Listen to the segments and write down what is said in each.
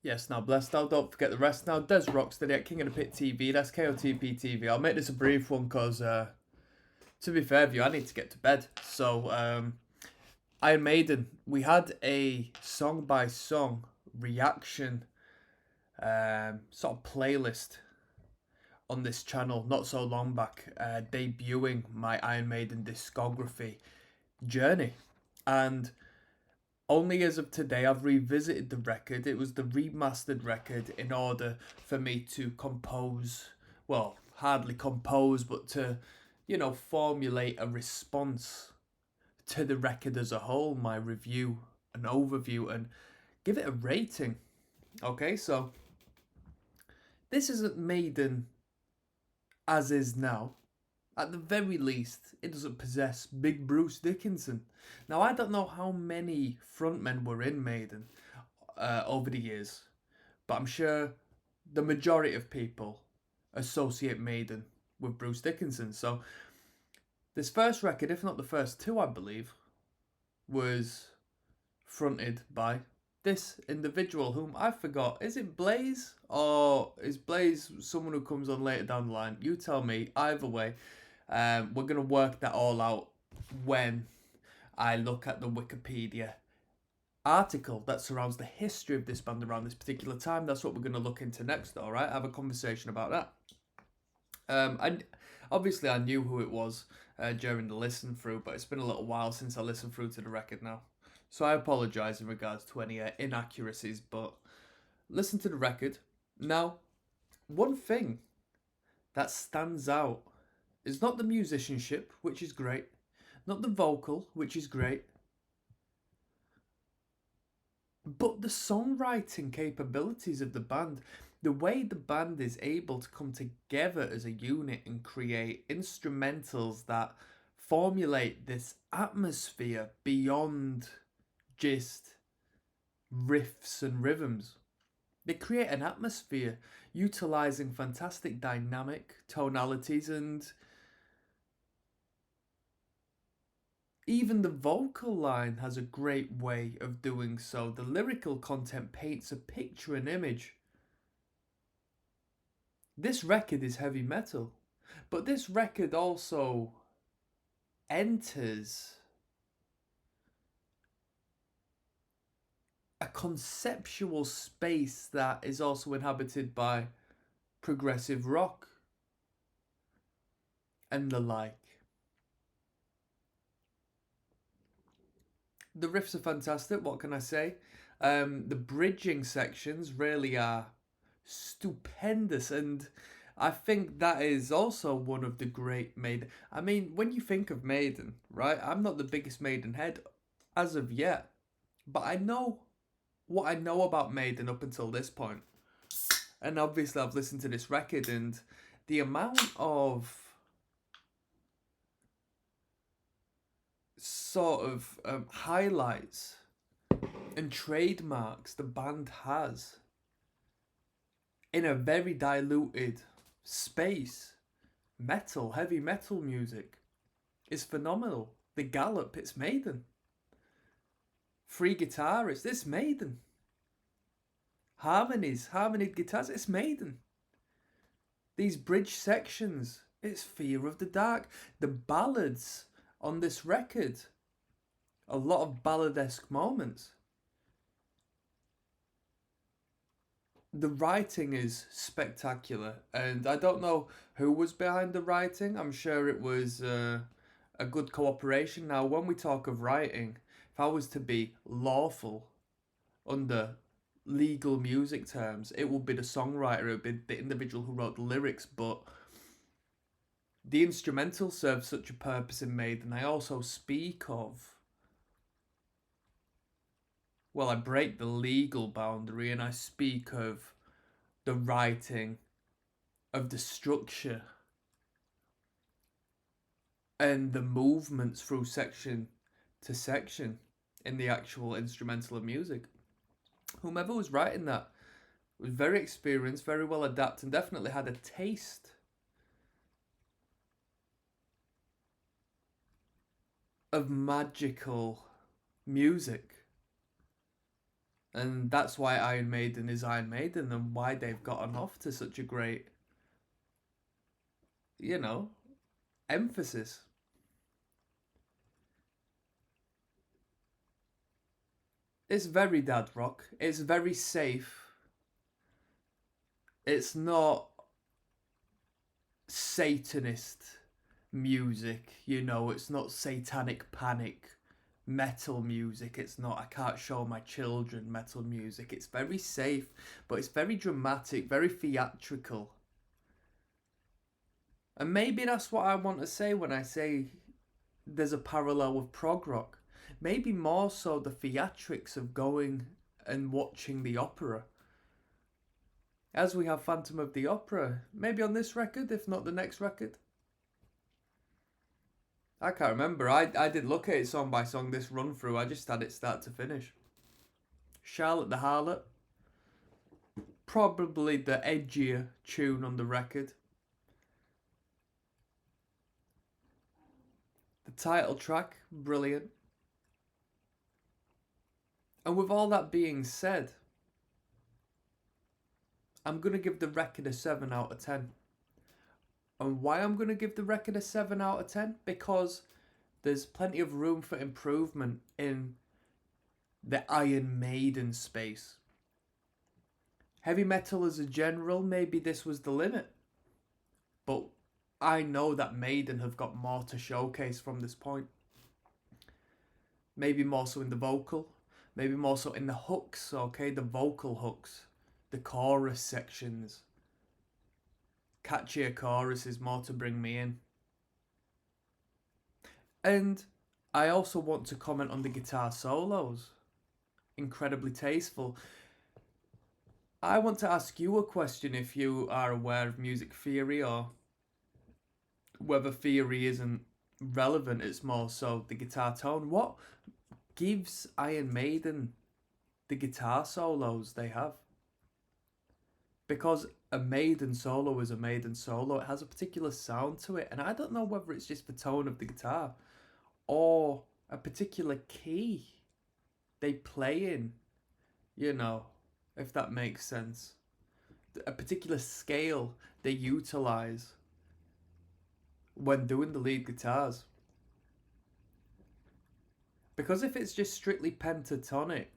Yes, now blessed now. Don't forget the rest now. Dezrocksteady at King of the Pit TV. That's KOTP TV. I'll make this a brief one because, to be fair with you, I need to get to bed. So, Iron Maiden, we had a song by song reaction sort of playlist on this channel not so long back, debuting my Iron Maiden discography journey. And only as of today, I've revisited the record. It was the remastered record in order for me to compose, well, hardly compose, but to, formulate a response to the record as a whole, my review, an overview, and give it a rating. Okay, so this isn't Maiden as is now. At the very least, it doesn't possess Big Bruce Dickinson. Now, I don't know how many frontmen were in Maiden over the years, but I'm sure the majority of people associate Maiden with Bruce Dickinson. So, this first record, if not the first two, I believe, was fronted by this individual whom I forgot. Is it Blaze? Or is Blaze someone who comes on later down the line? You tell me. Either way, we're going to work that all out when I look at the Wikipedia article that surrounds the history of this band around this particular time. That's what we're going to look into next, all right? Have a conversation about that. And obviously I knew who it was during the listen through, but it's been a little while since I listened through to the record now. So I apologise in regards to any inaccuracies, but listen to the record. Now, one thing that stands out is not the musicianship, which is great, not the vocal, which is great, but the songwriting capabilities of the band. The way the band is able to come together as a unit and create instrumentals that formulate this atmosphere beyond just riffs and rhythms. They create an atmosphere utilizing fantastic dynamic tonalities, and even the vocal line has a great way of doing so. The lyrical content paints a picture, an image. This record is heavy metal, but this record also enters a conceptual space that is also inhabited by progressive rock and the like. The riffs are fantastic, what can I say? The bridging sections really are stupendous, and I think that is also one of the great Maiden. I mean, when you think of Maiden, right? I'm not the biggest Maiden head as of yet, but I know what I know about Maiden up until this point. And obviously I've listened to this record, and the amount of sort of highlights and trademarks the band has in a very diluted space, heavy metal music, is phenomenal. The gallop, it's Maiden. Free guitarists, it's Maiden. Harmonied guitars, it's Maiden. These bridge sections, it's Fear of the Dark. The ballads on this record, a lot of balladesque moments. The writing is spectacular, and I don't know who was behind the writing. I'm sure it was a good cooperation. Now, when we talk of writing, if I was to be lawful under legal music terms, it would be the songwriter, it would be the individual who wrote the lyrics, but the instrumental serves such a purpose in Maiden. I also speak of, well, I break the legal boundary and I speak of the writing, of the structure, and the movements through section to section in the actual instrumental of music. Whomever was writing that was very experienced, very well adapted, and definitely had a taste of magical music. And that's why Iron Maiden is Iron Maiden, and why they've gotten off to such a great, you know, emphasis. It's very dad rock. It's very safe. It's not Satanist music, you know, it's not satanic panic metal music. It's not I can't show my children metal music. It's very safe, but it's very dramatic, very theatrical. And maybe that's what I want to say when I say there's a parallel with prog rock. Maybe more so the theatrics of going and watching the opera. As we have Phantom of the Opera, maybe on this record, if not the next record. I can't remember. I didn't look at it song by song, this run through. I just had it start to finish. Charlotte the Harlot. Probably the edgier tune on the record. The title track, brilliant. And with all that being said, I'm going to give the record a 7 out of 10. And why I'm going to give the record a 7 out of 10? Because there's plenty of room for improvement in the Iron Maiden space. Heavy metal as a general, maybe this was the limit. But I know that Maiden have got more to showcase from this point. Maybe more so in the vocal. Maybe more so in the hooks, okay? The vocal hooks. The chorus sections. Catchier choruses, more to bring me in. And I also want to comment on the guitar solos. Incredibly tasteful. I want to ask you a question if you are aware of music theory, or whether theory isn't relevant, it's more so the guitar tone. What gives Iron Maiden the guitar solos they have? Because a Maiden solo is a Maiden solo. It has a particular sound to it. And I don't know whether it's just the tone of the guitar or a particular key they play in, you know, if that makes sense. A particular scale they utilize when doing the lead guitars. Because if it's just strictly pentatonic,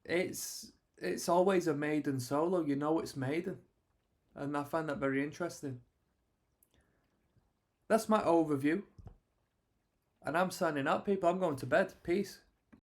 it's always a Maiden solo. You know it's Maiden. And I find that very interesting. That's my overview. And I'm signing out, people. I'm going to bed. Peace.